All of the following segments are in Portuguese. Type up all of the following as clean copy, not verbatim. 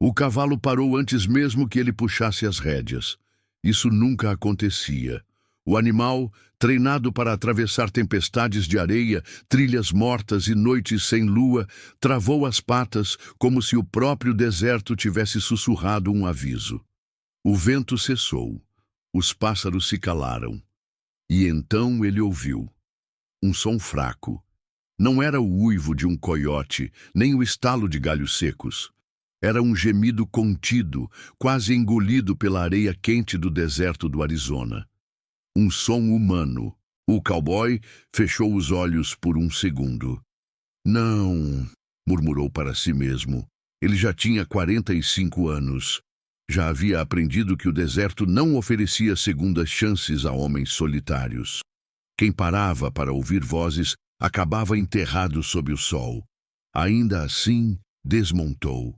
O cavalo parou antes mesmo que ele puxasse as rédeas. Isso nunca acontecia. O animal, treinado para atravessar tempestades de areia, trilhas mortas e noites sem lua, travou as patas como se o próprio deserto tivesse sussurrado um aviso. O vento cessou. Os pássaros se calaram. E então ele ouviu um som fraco. Não era o uivo de um coiote, nem o estalo de galhos secos. Era um gemido contido, quase engolido pela areia quente do deserto do Arizona. Um som humano. O cowboy fechou os olhos por um segundo. Não, murmurou para si mesmo. Ele já tinha 45 anos. Já havia aprendido que o deserto não oferecia segundas chances a homens solitários. Quem parava para ouvir vozes acabava enterrado sob o sol. Ainda assim, desmontou.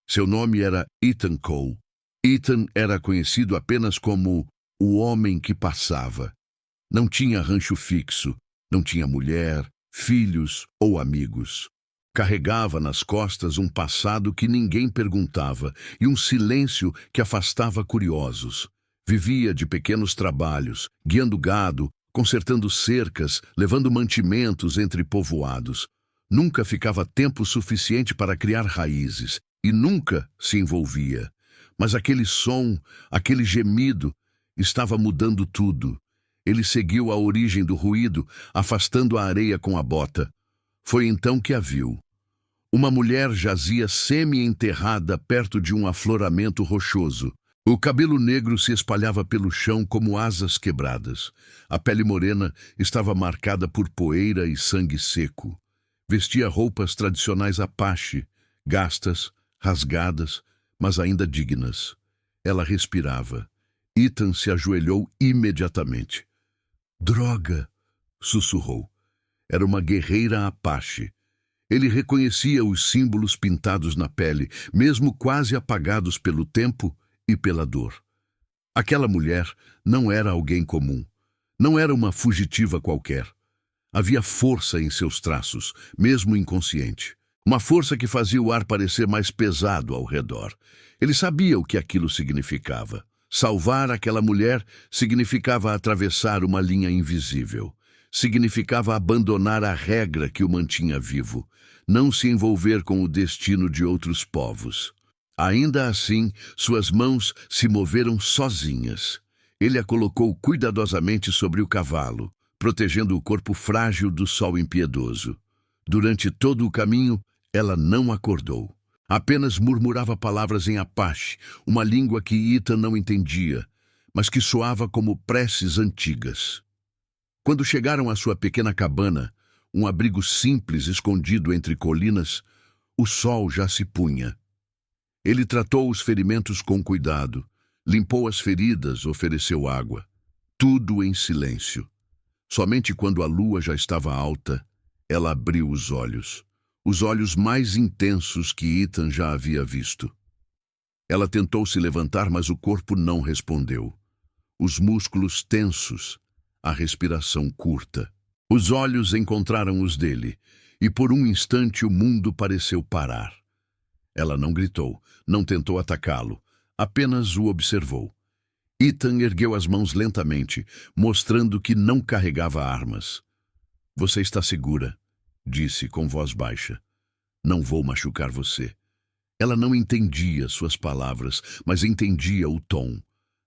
Seu nome era Ethan Cole. Ethan era conhecido apenas como o homem que passava. Não tinha rancho fixo, não tinha mulher, filhos ou amigos. Carregava nas costas um passado que ninguém perguntava e um silêncio que afastava curiosos. Vivia de pequenos trabalhos, guiando gado, consertando cercas, levando mantimentos entre povoados. Nunca ficava tempo suficiente para criar raízes e nunca se envolvia. Mas aquele som, aquele gemido, estava mudando tudo. Ele seguiu a origem do ruído, afastando a areia com a bota. Foi então que a viu. Uma mulher jazia semi-enterrada perto de um afloramento rochoso. O cabelo negro se espalhava pelo chão como asas quebradas. A pele morena estava marcada por poeira e sangue seco. Vestia roupas tradicionais Apache, gastas, rasgadas, mas ainda dignas. Ela respirava. Ethan se ajoelhou imediatamente. Droga! Sussurrou. Era uma guerreira Apache. Ele reconhecia os símbolos pintados na pele, mesmo quase apagados pelo tempo e pela dor. Aquela mulher não era alguém comum. Não era uma fugitiva qualquer. Havia força em seus traços, mesmo inconsciente. Uma força que fazia o ar parecer mais pesado ao redor. Ele sabia o que aquilo significava. Salvar aquela mulher significava atravessar uma linha invisível. Significava abandonar a regra que o mantinha vivo. Não se envolver com o destino de outros povos. Ainda assim, suas mãos se moveram sozinhas. Ele a colocou cuidadosamente sobre o cavalo, protegendo o corpo frágil do sol impiedoso. Durante todo o caminho, ela não acordou. Apenas murmurava palavras em Apache, uma língua que Ethan não entendia, mas que soava como preces antigas. Quando chegaram à sua pequena cabana, um abrigo simples escondido entre colinas, o sol já se punha. Ele tratou os ferimentos com cuidado, limpou as feridas, ofereceu água. Tudo em silêncio. Somente quando a lua já estava alta, ela abriu os olhos mais intensos que Ethan já havia visto. Ela tentou se levantar, mas o corpo não respondeu. Os músculos tensos, a respiração curta. Os olhos encontraram os dele, e por um instante o mundo pareceu parar. Ela não gritou, não tentou atacá-lo, apenas o observou. Ethan ergueu as mãos lentamente, mostrando que não carregava armas. Você está segura, disse com voz baixa. Não vou machucar você. Ela não entendia suas palavras, mas entendia o tom.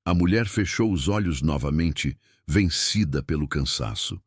A mulher fechou os olhos novamente, vencida pelo cansaço.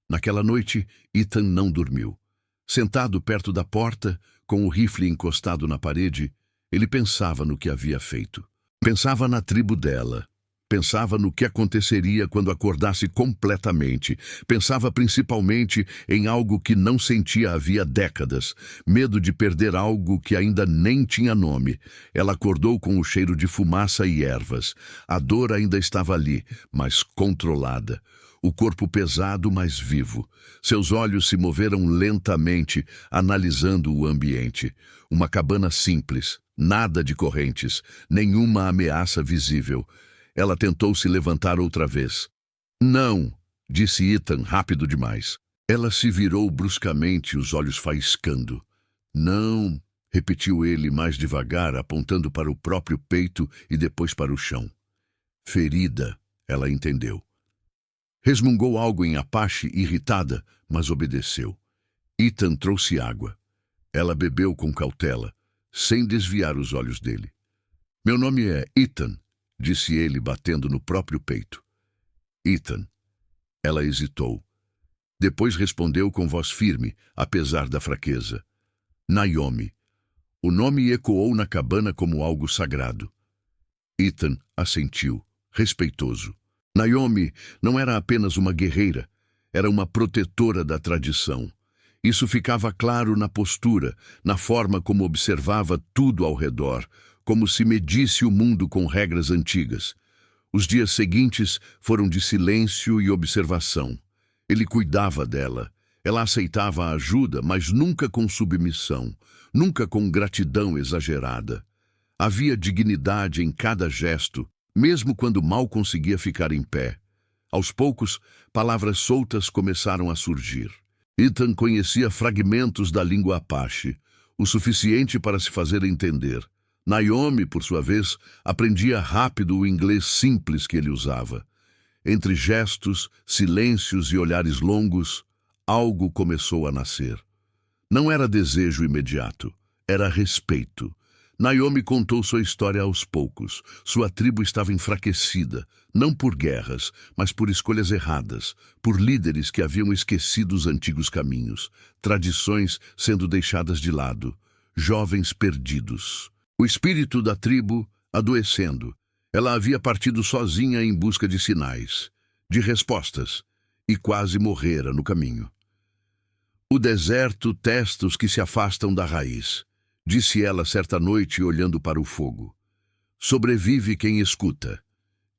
Naquela noite, Ethan não dormiu. Sentado perto da porta, com o rifle encostado na parede, ele pensava no que havia feito. Pensava na tribo dela. Pensava no que aconteceria quando acordasse completamente. Pensava principalmente em algo que não sentia havia décadas. Medo de perder algo que ainda nem tinha nome. Ela acordou com o cheiro de fumaça e ervas. A dor ainda estava ali, mas controlada. O corpo pesado, mas vivo. Seus olhos se moveram lentamente, analisando o ambiente. Uma cabana simples, nada de correntes, nenhuma ameaça visível. Ela tentou se levantar outra vez. Não, disse Ethan, rápido demais. Ela se virou bruscamente, os olhos faiscando. Não, repetiu ele mais devagar, apontando para o próprio peito e depois para o chão. Ferida, ela entendeu. Resmungou algo em Apache, irritada, mas obedeceu. Ethan trouxe água. Ela bebeu com cautela, sem desviar os olhos dele. Meu nome é Ethan, disse ele, batendo no próprio peito. Ethan. Ela hesitou. Depois respondeu com voz firme, apesar da fraqueza. Naomi. O nome ecoou na cabana como algo sagrado. Ethan assentiu, respeitoso. Naomi não era apenas uma guerreira, era uma protetora da tradição. Isso ficava claro na postura, na forma como observava tudo ao redor, como se medisse o mundo com regras antigas. Os dias seguintes foram de silêncio e observação. Ele cuidava dela. Ela aceitava a ajuda, mas nunca com submissão, nunca com gratidão exagerada. Havia dignidade em cada gesto, mesmo quando mal conseguia ficar em pé. Aos poucos, palavras soltas começaram a surgir. Ethan conhecia fragmentos da língua Apache, o suficiente para se fazer entender. Naomi, por sua vez, aprendia rápido o inglês simples que ele usava. Entre gestos, silêncios e olhares longos, algo começou a nascer. Não era desejo imediato, era respeito. Naomi contou sua história aos poucos. Sua tribo estava enfraquecida, não por guerras, mas por escolhas erradas, por líderes que haviam esquecido os antigos caminhos, tradições sendo deixadas de lado, jovens perdidos. O espírito da tribo adoecendo. Ela havia partido sozinha em busca de sinais, de respostas, e quase morrera no caminho. O deserto testa os que se afastam da raiz, disse ela certa noite olhando para o fogo. Sobrevive quem escuta.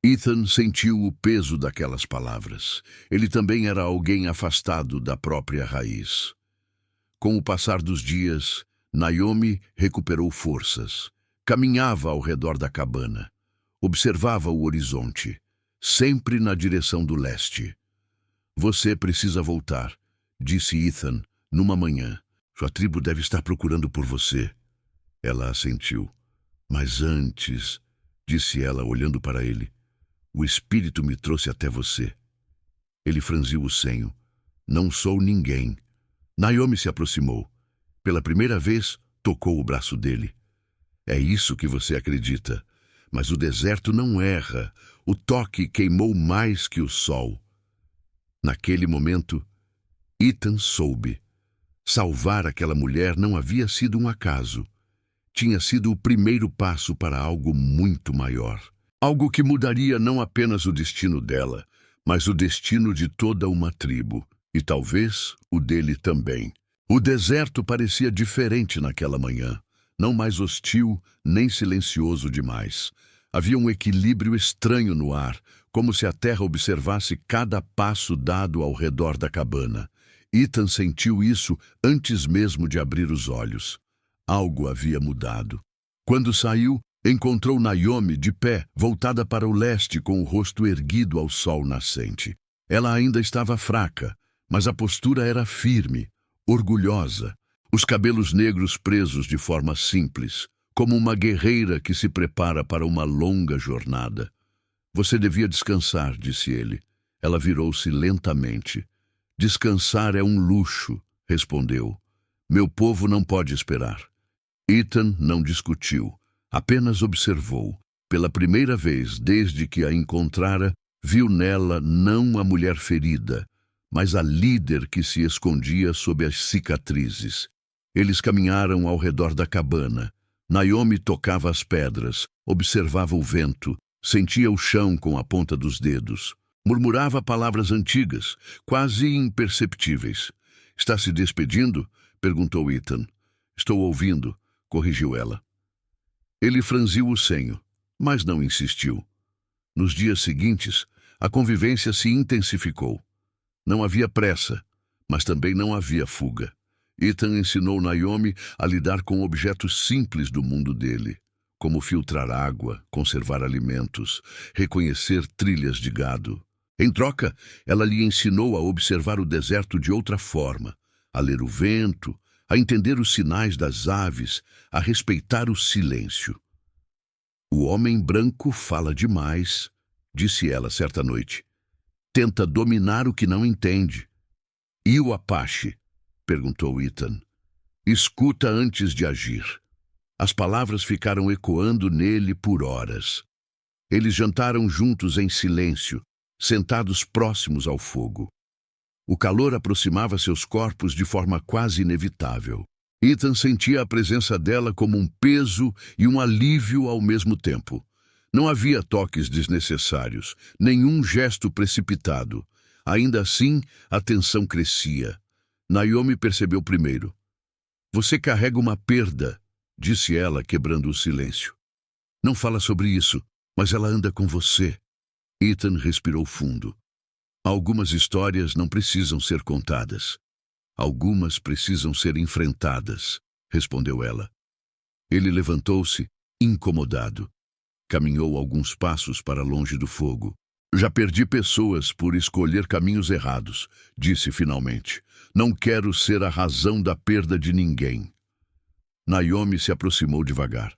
Ethan sentiu o peso daquelas palavras. Ele também era alguém afastado da própria raiz. Com o passar dos dias, Naomi recuperou forças. Caminhava ao redor da cabana. Observava o horizonte, sempre na direção do leste. Você precisa voltar, disse Ethan, numa manhã. Sua tribo deve estar procurando por você. Ela assentiu. Mas antes, disse ela, olhando para ele, o espírito me trouxe até você. Ele franziu o senho. Não sou ninguém. Naomi se aproximou. Pela primeira vez, tocou o braço dele. É isso que você acredita. Mas o deserto não erra. O toque queimou mais que o sol. Naquele momento, Ethan soube. Salvar aquela mulher não havia sido um acaso. Tinha sido o primeiro passo para algo muito maior. Algo que mudaria não apenas o destino dela, mas o destino de toda uma tribo. E talvez o dele também. O deserto parecia diferente naquela manhã. Não mais hostil, nem silencioso demais. Havia um equilíbrio estranho no ar, como se a terra observasse cada passo dado ao redor da cabana. Ethan sentiu isso antes mesmo de abrir os olhos. Algo havia mudado. Quando saiu, encontrou Naomi de pé, voltada para o leste com o rosto erguido ao sol nascente. Ela ainda estava fraca, mas a postura era firme, orgulhosa. Os cabelos negros presos de forma simples, como uma guerreira que se prepara para uma longa jornada. Você devia descansar, disse ele. Ela virou-se lentamente. Descansar é um luxo, respondeu. Meu povo não pode esperar. Ethan não discutiu, apenas observou. Pela primeira vez desde que a encontrara, viu nela não a mulher ferida, mas a líder que se escondia sob as cicatrizes. Eles caminharam ao redor da cabana. Naomi tocava as pedras, observava o vento, sentia o chão com a ponta dos dedos. Murmurava palavras antigas, quase imperceptíveis. Está se despedindo? Perguntou Ethan. Estou ouvindo, corrigiu ela. Ele franziu o senho, mas não insistiu. Nos dias seguintes, a convivência se intensificou. Não havia pressa, mas também não havia fuga. Ethan ensinou Naomi a lidar com objetos simples do mundo dele, como filtrar água, conservar alimentos, reconhecer trilhas de gado. Em troca, ela lhe ensinou a observar o deserto de outra forma, a ler o vento, a entender os sinais das aves, a respeitar o silêncio. O homem branco fala demais, disse ela certa noite. Tenta dominar o que não entende. E o Apache? Perguntou Ethan. Escuta antes de agir. As palavras ficaram ecoando nele por horas. Eles jantaram juntos em silêncio, sentados próximos ao fogo. O calor aproximava seus corpos de forma quase inevitável. Ethan sentia a presença dela como um peso e um alívio ao mesmo tempo. Não havia toques desnecessários, nenhum gesto precipitado. Ainda assim, a tensão crescia. Naomi percebeu primeiro. Você carrega uma perda, disse ela, quebrando o silêncio. Não fala sobre isso, mas ela anda com você. Ethan respirou fundo. Algumas histórias não precisam ser contadas. Algumas precisam ser enfrentadas, respondeu ela. Ele levantou-se, incomodado. Caminhou alguns passos para longe do fogo. Já perdi pessoas por escolher caminhos errados, disse finalmente. Não quero ser a razão da perda de ninguém. Naomi se aproximou devagar.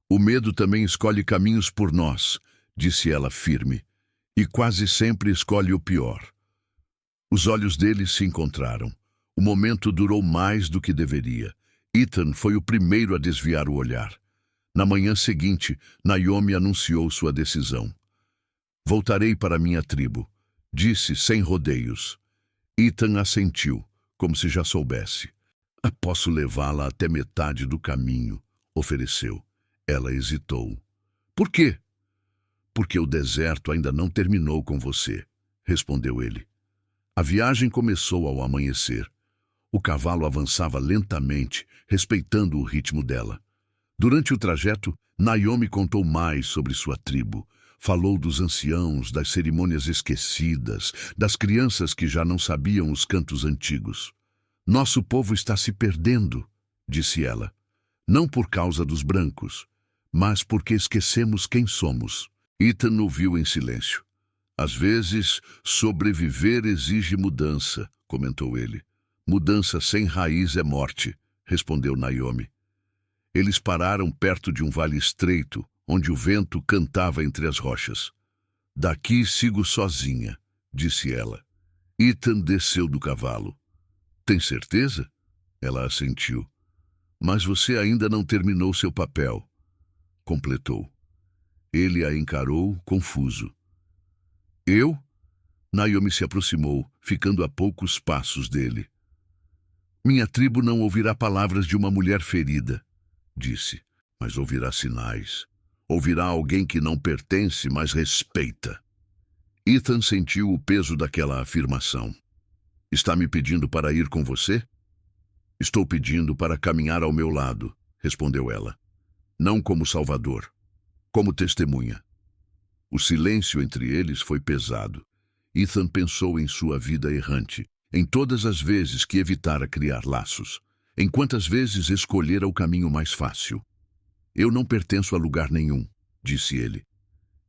O medo também escolhe caminhos por nós, disse ela firme. E quase sempre escolhe o pior. Os olhos deles se encontraram. O momento durou mais do que deveria. Ethan foi o primeiro a desviar o olhar. Na manhã seguinte, Naomi anunciou sua decisão. Voltarei para minha tribo, disse sem rodeios. Ethan assentiu, como se já soubesse. Posso levá-la até metade do caminho, ofereceu. Ela hesitou. Por quê? Porque o deserto ainda não terminou com você, respondeu ele. A viagem começou ao amanhecer. O cavalo avançava lentamente, respeitando o ritmo dela. Durante o trajeto, Naomi contou mais sobre sua tribo. Falou dos anciãos, das cerimônias esquecidas, das crianças que já não sabiam os cantos antigos. Nosso povo está se perdendo, disse ela. Não por causa dos brancos, mas porque esquecemos quem somos. Ethan ouviu em silêncio. Às vezes, sobreviver exige mudança, comentou ele. Mudança sem raiz é morte, respondeu Naomi. Eles pararam perto de um vale estreito, onde o vento cantava entre as rochas. Daqui sigo sozinha, disse ela. Ethan desceu do cavalo. Tem certeza? Ela assentiu. Mas você ainda não terminou seu papel, completou. Ele a encarou, confuso. Eu? Naomi se aproximou, ficando a poucos passos dele. Minha tribo não ouvirá palavras de uma mulher ferida, disse, mas ouvirá sinais. Ouvirá alguém que não pertence, mas respeita. Ethan sentiu o peso daquela afirmação. Está me pedindo para ir com você? Estou pedindo para caminhar ao meu lado, respondeu ela. Não como salvador, como testemunha. O silêncio entre eles foi pesado. Ethan pensou em sua vida errante, em todas as vezes que evitara criar laços, em quantas vezes escolhera o caminho mais fácil. Eu não pertenço a lugar nenhum, disse ele.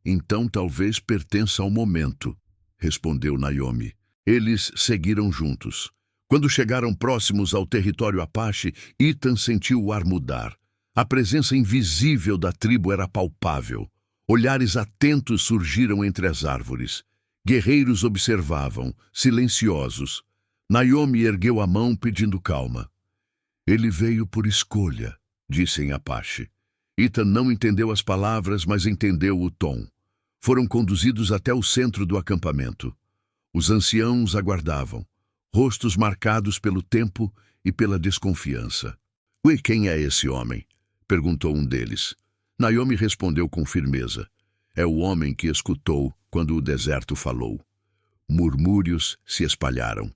Então talvez pertença ao momento, respondeu Naomi. Eles seguiram juntos. Quando chegaram próximos ao território Apache, Ethan sentiu o ar mudar. A presença invisível da tribo era palpável. Olhares atentos surgiram entre as árvores. Guerreiros observavam, silenciosos. Naomi ergueu a mão pedindo calma. Ele veio por escolha, disse em Apache. Ethan não entendeu as palavras, mas entendeu o tom. Foram conduzidos até o centro do acampamento. Os anciãos aguardavam, rostos marcados pelo tempo e pela desconfiança. E quem é esse homem? Perguntou um deles. Naomi respondeu com firmeza. É o homem que escutou quando o deserto falou. Murmúrios se espalharam.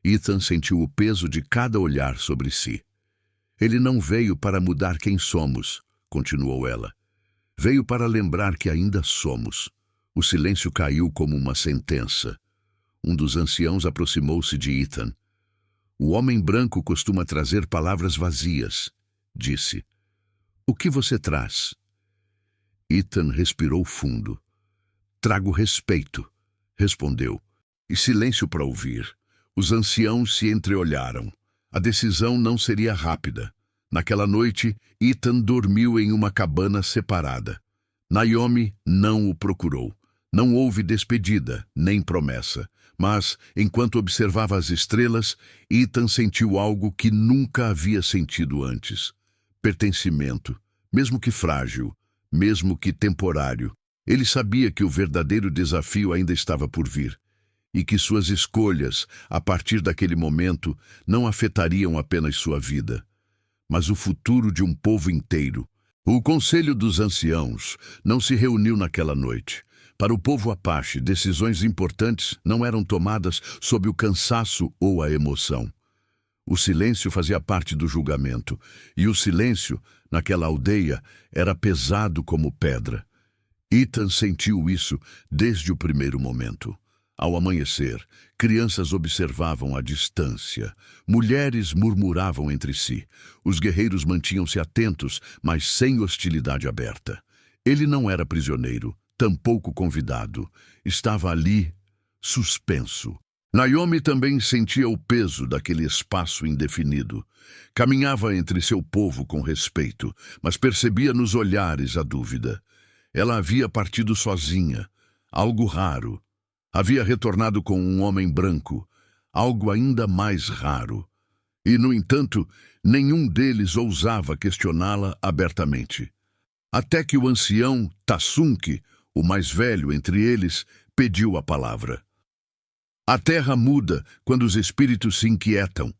Ethan sentiu o peso de cada olhar sobre si. Ele não veio para mudar quem somos, continuou ela. Veio para lembrar que ainda somos. O silêncio caiu como uma sentença. Um dos anciãos aproximou-se de Ethan. O homem branco costuma trazer palavras vazias, disse. O que você traz? Ethan respirou fundo. Trago respeito, respondeu. E silêncio para ouvir. Os anciãos se entreolharam. A decisão não seria rápida. Naquela noite, Ethan dormiu em uma cabana separada. Naomi não o procurou. Não houve despedida, nem promessa. Mas, enquanto observava as estrelas, Ethan sentiu algo que nunca havia sentido antes. Pertencimento, mesmo que frágil, mesmo que temporário. Ele sabia que o verdadeiro desafio ainda estava por vir, e que suas escolhas, a partir daquele momento, não afetariam apenas sua vida, mas o futuro de um povo inteiro. O Conselho dos Anciãos não se reuniu naquela noite. Para o povo Apache, decisões importantes não eram tomadas sob o cansaço ou a emoção. O silêncio fazia parte do julgamento, e o silêncio, naquela aldeia, era pesado como pedra. Ethan sentiu isso desde o primeiro momento. Ao amanhecer, crianças observavam à distância. Mulheres murmuravam entre si. Os guerreiros mantinham-se atentos, mas sem hostilidade aberta. Ele não era prisioneiro, tampouco convidado. Estava ali, suspenso. Naomi também sentia o peso daquele espaço indefinido. Caminhava entre seu povo com respeito, mas percebia nos olhares a dúvida. Ela havia partido sozinha, algo raro. Havia retornado com um homem branco, algo ainda mais raro. E, no entanto, nenhum deles ousava questioná-la abertamente. Até que o ancião Tassunki, o mais velho entre eles, pediu a palavra. A terra muda quando os espíritos se inquietam,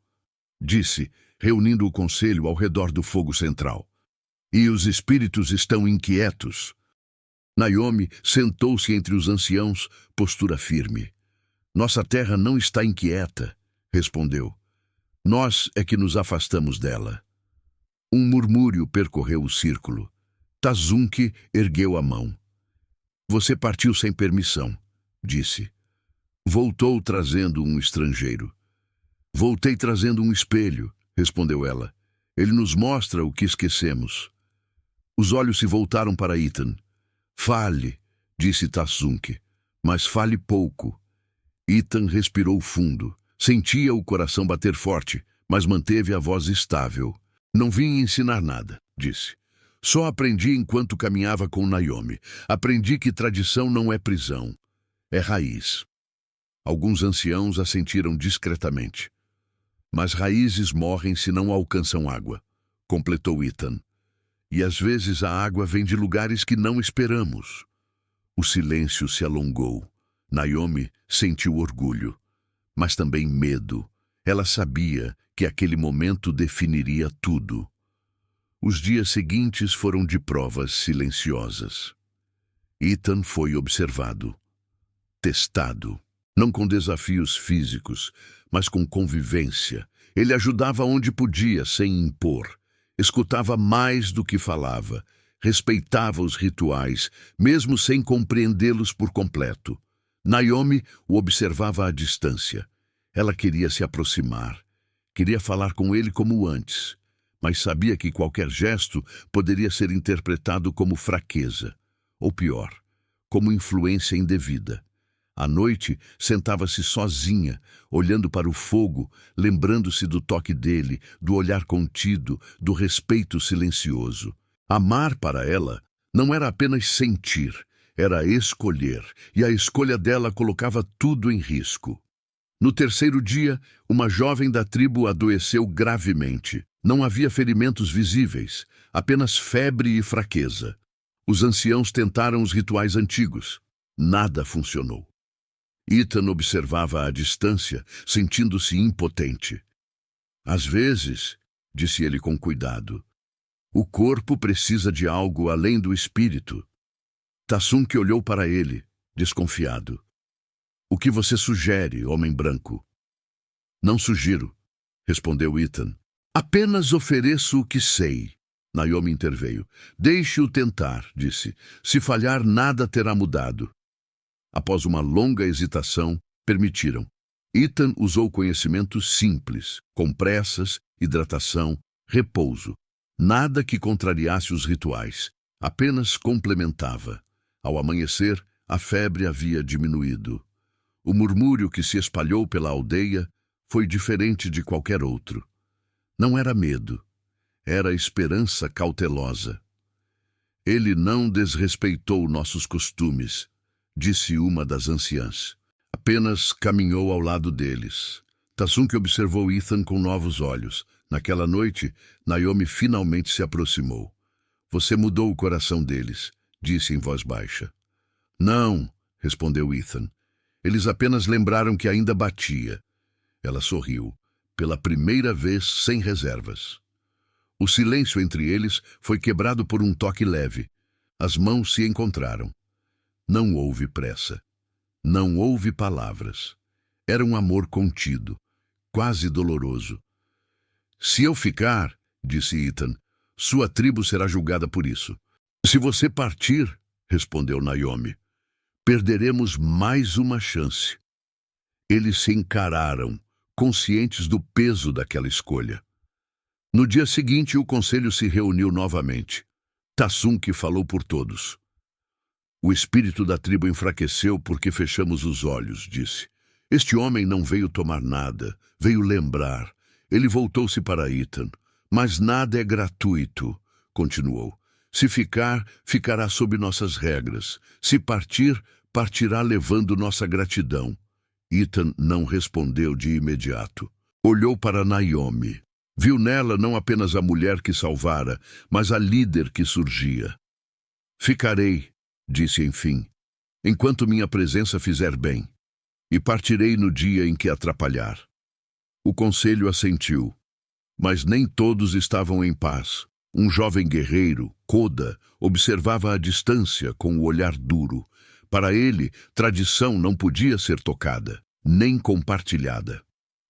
disse, reunindo o conselho ao redor do fogo central. E os espíritos estão inquietos. Naomi sentou-se entre os anciãos, postura firme. Nossa terra não está inquieta, respondeu. Nós é que nos afastamos dela. Um murmúrio percorreu o círculo. Tassunki ergueu a mão. Você partiu sem permissão, disse. Voltou trazendo um estrangeiro. Voltei trazendo um espelho, respondeu ela. Ele nos mostra o que esquecemos. Os olhos se voltaram para Ethan. Fale, disse Tassunki, mas fale pouco. Ethan respirou fundo. Sentia o coração bater forte, mas manteve a voz estável. Não vim ensinar nada, disse. Só aprendi enquanto caminhava com Naomi. Aprendi que tradição não é prisão, é raiz. Alguns anciãos assentiram discretamente. Mas raízes morrem se não alcançam água, completou Ethan. E às vezes a água vem de lugares que não esperamos. O silêncio se alongou. Naomi sentiu orgulho, mas também medo. Ela sabia que aquele momento definiria tudo. Os dias seguintes foram de provas silenciosas. Ethan foi observado, testado, não com desafios físicos, mas com convivência. Ele ajudava onde podia, sem impor. Escutava mais do que falava, respeitava os rituais, mesmo sem compreendê-los por completo. Naomi o observava à distância. Ela queria se aproximar, queria falar com ele como antes, mas sabia que qualquer gesto poderia ser interpretado como fraqueza, ou pior, como influência indevida. À noite, sentava-se sozinha, olhando para o fogo, lembrando-se do toque dele, do olhar contido, do respeito silencioso. Amar para ela não era apenas sentir, era escolher, e a escolha dela colocava tudo em risco. No terceiro dia, uma jovem da tribo adoeceu gravemente. Não havia ferimentos visíveis, apenas febre e fraqueza. Os anciãos tentaram os rituais antigos. Nada funcionou. Ethan observava à distância, sentindo-se impotente. Às vezes, disse ele com cuidado, o corpo precisa de algo além do espírito. Tassunki olhou para ele, desconfiado. O que você sugere, homem branco? Não sugiro, respondeu Ethan. Apenas ofereço o que sei. Naomi interveio. Deixe-o tentar, disse. Se falhar, nada terá mudado. Após uma longa hesitação, permitiram. Ethan usou conhecimentos simples, compressas, hidratação, repouso. Nada que contrariasse os rituais, apenas complementava. Ao amanhecer, a febre havia diminuído. O murmúrio que se espalhou pela aldeia foi diferente de qualquer outro. Não era medo, era esperança cautelosa. Ele não desrespeitou nossos costumes, disse uma das anciãs. Apenas caminhou ao lado deles. Tassunki observou Ethan com novos olhos. Naquela noite, Naomi finalmente se aproximou. Você mudou o coração deles, disse em voz baixa. Não, respondeu Ethan. Eles apenas lembraram que ainda batia. Ela sorriu, pela primeira vez sem reservas. O silêncio entre eles foi quebrado por um toque leve. As mãos se encontraram. Não houve pressa. Não houve palavras. Era um amor contido, quase doloroso. Se eu ficar, disse Ethan, sua tribo será julgada por isso. Se você partir, respondeu Naomi, perderemos mais uma chance. Eles se encararam, conscientes do peso daquela escolha. No dia seguinte, o conselho se reuniu novamente. Tassunki falou por todos. O espírito da tribo enfraqueceu porque fechamos os olhos, disse. Este homem não veio tomar nada, veio lembrar. Ele voltou-se para Ethan. Mas nada é gratuito, continuou. Se ficar, ficará sob nossas regras. Se partir, partirá levando nossa gratidão. Ethan não respondeu de imediato. Olhou para Naomi. Viu nela não apenas a mulher que salvara, mas a líder que surgia. Ficarei, disse enfim, enquanto minha presença fizer bem, e partirei no dia em que atrapalhar. O conselho assentiu, mas nem todos estavam em paz. Um jovem guerreiro, Koda, observava à distância com o olhar duro. Para ele, tradição não podia ser tocada, nem compartilhada.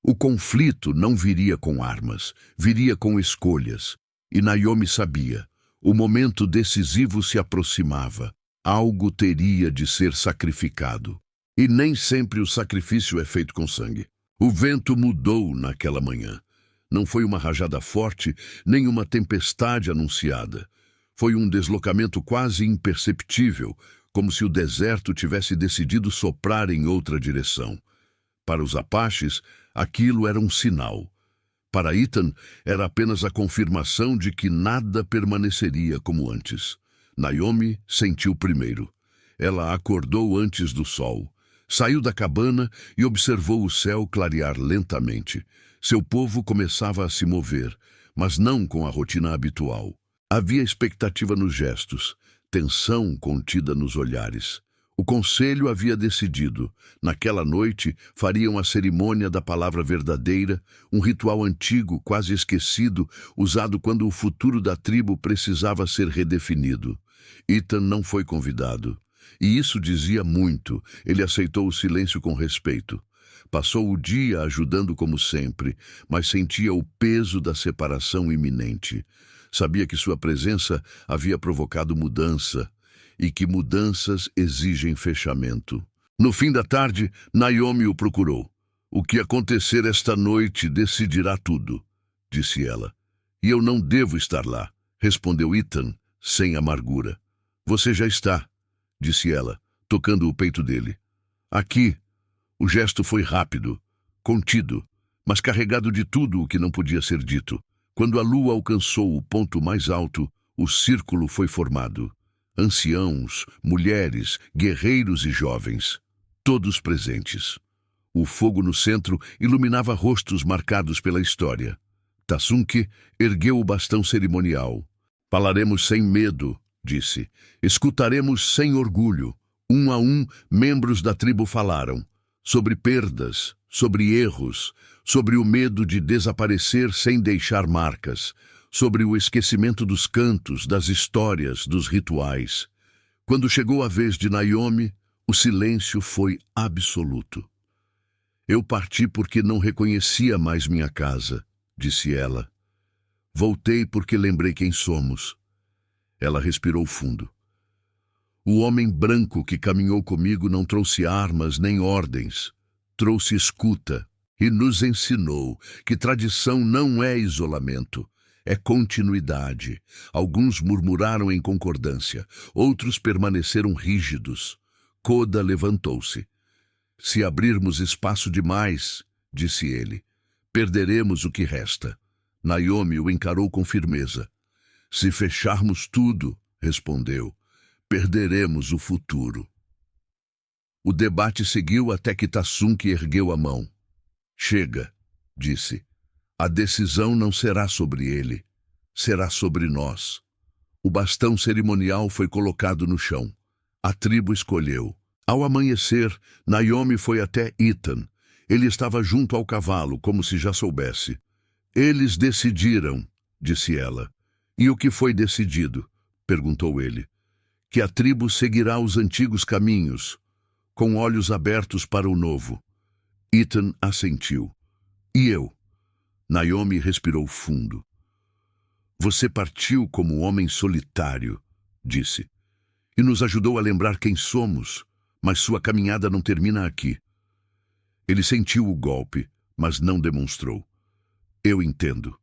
O conflito não viria com armas, viria com escolhas. E Naomi sabia, o momento decisivo se aproximava. Algo teria de ser sacrificado. E nem sempre o sacrifício é feito com sangue. O vento mudou naquela manhã. Não foi uma rajada forte, nem uma tempestade anunciada. Foi um deslocamento quase imperceptível, como se o deserto tivesse decidido soprar em outra direção. Para os Apaches, aquilo era um sinal. Para Ethan, era apenas a confirmação de que nada permaneceria como antes. Naomi sentiu primeiro. Ela acordou antes do sol. Saiu da cabana e observou o céu clarear lentamente. Seu povo começava a se mover, mas não com a rotina habitual. Havia expectativa nos gestos, tensão contida nos olhares. O conselho havia decidido. Naquela noite, fariam a cerimônia da palavra verdadeira, um ritual antigo, quase esquecido, usado quando o futuro da tribo precisava ser redefinido. Ethan não foi convidado. E isso dizia muito. Ele aceitou o silêncio com respeito. Passou o dia ajudando como sempre, mas sentia o peso da separação iminente. Sabia que sua presença havia provocado mudança, e que mudanças exigem fechamento. No fim da tarde, Naomi o procurou. O que acontecer esta noite decidirá tudo, disse ela. E eu não devo estar lá, respondeu Ethan, sem amargura. Você já está, disse ela, tocando o peito dele. Aqui. O gesto foi rápido, contido, mas carregado de tudo o que não podia ser dito. Quando a lua alcançou o ponto mais alto, o círculo foi formado. Anciãos, mulheres, guerreiros e jovens, todos presentes. O fogo no centro iluminava rostos marcados pela história. Tassunki ergueu o bastão cerimonial. Falaremos sem medo, disse. Escutaremos sem orgulho. Um a um, membros da tribo falaram. Sobre perdas, sobre erros, sobre o medo de desaparecer sem deixar marcas, sobre o esquecimento dos cantos, das histórias, dos rituais. Quando chegou a vez de Naomi, o silêncio foi absoluto. Eu parti porque não reconhecia mais minha casa, disse ela. Voltei porque lembrei quem somos. Ela respirou fundo. O homem branco que caminhou comigo não trouxe armas nem ordens. Trouxe escuta e nos ensinou que tradição não é isolamento, é continuidade. Alguns murmuraram em concordância, outros permaneceram rígidos. Koda levantou-se. Se abrirmos espaço demais, disse ele, perderemos o que resta. Naomi o encarou com firmeza. Se fecharmos tudo, respondeu, perderemos o futuro. O debate seguiu até que Tassunki ergueu a mão. Chega, disse. A decisão não será sobre ele, será sobre nós. O bastão cerimonial foi colocado no chão. A tribo escolheu. Ao amanhecer, Naomi foi até Ethan. Ele estava junto ao cavalo, como se já soubesse. Eles decidiram, disse ela. E o que foi decidido? Perguntou ele. Que a tribo seguirá os antigos caminhos, com olhos abertos para o novo. Ethan assentiu. E eu? Naomi respirou fundo. Você partiu como homem solitário, disse, e nos ajudou a lembrar quem somos, mas sua caminhada não termina aqui. Ele sentiu o golpe, mas não demonstrou. Eu entendo.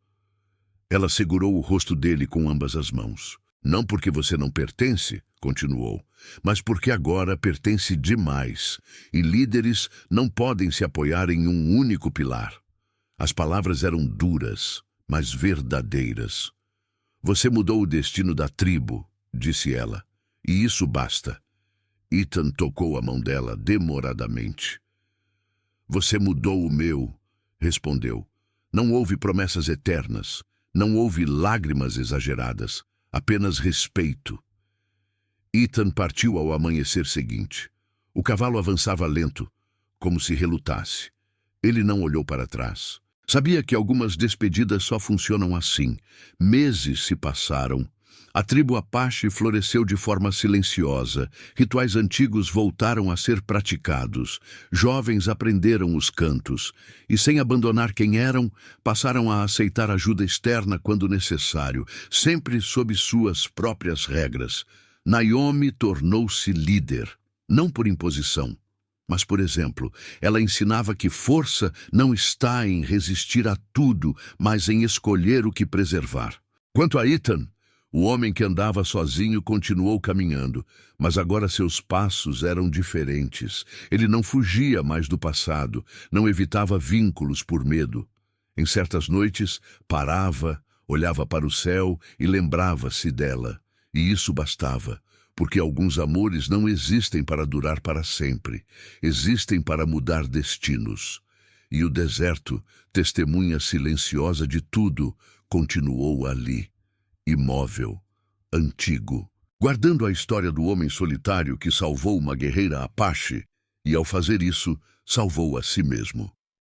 Ela segurou o rosto dele com ambas as mãos. Não porque você não pertence, continuou, mas porque agora pertence demais, e líderes não podem se apoiar em um único pilar. As palavras eram duras, mas verdadeiras. Você mudou o destino da tribo, disse ela, e isso basta. Ethan tocou a mão dela demoradamente. Você mudou o meu, respondeu. Não houve promessas eternas, não houve lágrimas exageradas, apenas respeito. Ethan partiu ao amanhecer seguinte. O cavalo avançava lento, como se relutasse. Ele não olhou para trás. Sabia que algumas despedidas só funcionam assim. Meses se passaram. A tribo Apache floresceu de forma silenciosa. Rituais antigos voltaram a ser praticados. Jovens aprenderam os cantos. E, sem abandonar quem eram, passaram a aceitar ajuda externa quando necessário, sempre sob suas próprias regras. Naomi tornou-se líder, não por imposição, mas por exemplo. Ela ensinava que força não está em resistir a tudo, mas em escolher o que preservar. Quanto a Ethan, o homem que andava sozinho continuou caminhando, mas agora seus passos eram diferentes. Ele não fugia mais do passado, não evitava vínculos por medo. Em certas noites, parava, olhava para o céu e lembrava-se dela. E isso bastava, porque alguns amores não existem para durar para sempre, existem para mudar destinos. E o deserto, testemunha silenciosa de tudo, continuou ali, imóvel, antigo, guardando a história do homem solitário que salvou uma guerreira Apache e, ao fazer isso, salvou a si mesmo.